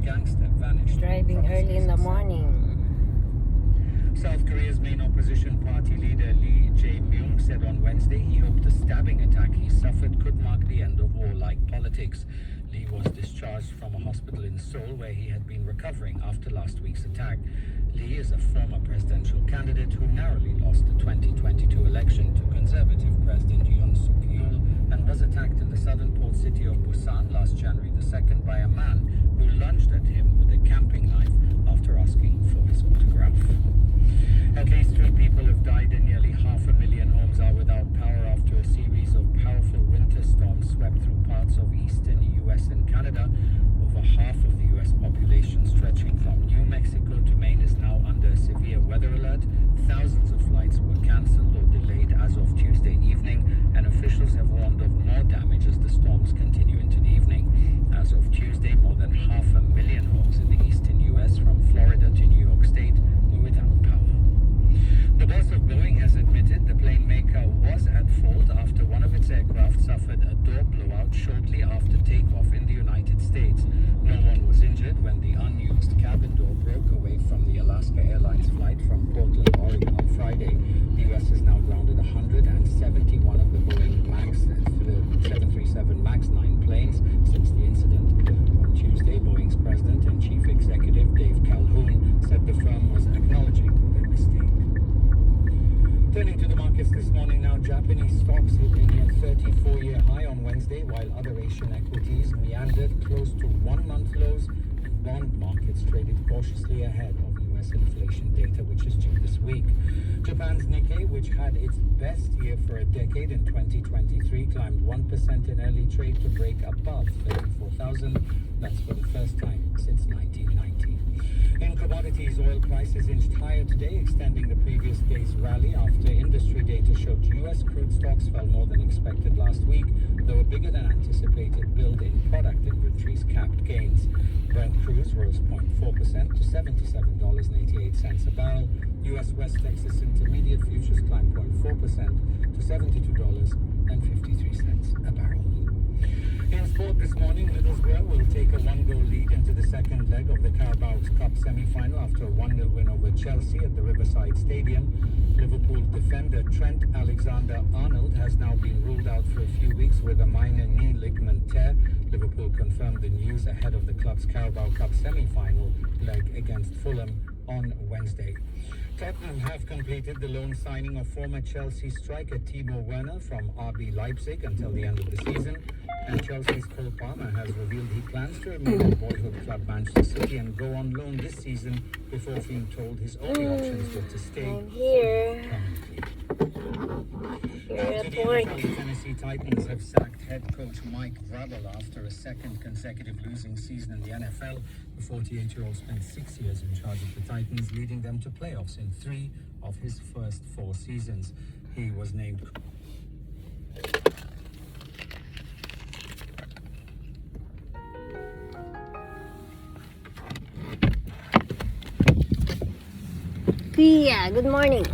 gangster vanished. Driving early in the morning. South Korea's main opposition party leader Lee Jae-myung said on Wednesday he hoped the stabbing attack he suffered could mark the end of warlike politics. Lee was discharged from a hospital in Seoul where he had been recovering after last week's attack. Lee is a former presidential candidate who narrowly lost the 2022 election to conservative President Yoon Suk-yeol and was attacked in the southern port city of Busan last January the 2nd by a man who lunged at him with a camping knife after asking for his autograph. At least 3 people have died and nearly 500,000 homes are without power after a series of powerful winter storms swept through parts of eastern US and Canada. Over half of the US population stretching from New Mexico to Maine is now under a severe weather alert. Thousands of flights were cancelled or delayed as of Tuesday evening, and officials have warned of more damage as the storms continue into the evening. As of Tuesday, more than 500,000 homes in the eastern US from Florida to New York State were without power. The boss of Boeing has admitted the plane maker was at fault after one of its aircraft suffered a door blowout shortly after takeoff in the United States. No one was injured when the unused cabin door broke away from the Alaska Airlines flight from Portland, Oregon on Friday. The U.S. has now grounded 171 of the Boeing 737 MAX 9 planes since the incident. On Tuesday, Boeing's president and chief executive Dave Calhoun said the firm was acknowledging their mistake. Turning to the markets this morning now, Japanese stocks hit a near 34-year high on Wednesday, while other Asian equities meandered close to 1-month lows, and bond markets traded cautiously ahead of U.S. inflation data, which is due this week. Japan's Nikkei, which had its best year for a decade in 2023, climbed 1% in early trade to break above 34,000. That's for the first time since 1990. In commodities, oil prices inched higher today, extending the previous day's rally after industry data showed U.S. crude stocks fell more than expected last week, though a bigger than anticipated build in product inventories capped gains. Brent crude rose 0.4% to $77.88 a barrel. U.S. West Texas Intermediate futures climbed 0.4% to $72.53 a barrel. In sport this morning, Middlesbrough will take a 1-goal lead into the second leg of the Carabao Cup semi-final after a 1-0 win over Chelsea at the Riverside Stadium. Liverpool defender Trent Alexander-Arnold has now been ruled out for a few weeks with a minor knee ligament tear. Liverpool confirmed the news ahead of the club's Carabao Cup semi-final leg against Fulham on Wednesday. Tottenham have completed the loan signing of former Chelsea striker Timo Werner from RB Leipzig until the end of the season. And Chelsea's Cole Palmer has revealed he plans to remain at boyhood club Manchester City and go on loan this season before being told his only options were to stay. I'm here. The Tennessee Titans have sacked head coach Mike Vrabel after a second consecutive losing season in the NFL. The 48-year-old spent 6 years in charge of the Titans, leading them to playoffs in 3 of his first 4 seasons. He was named Pia, good morning.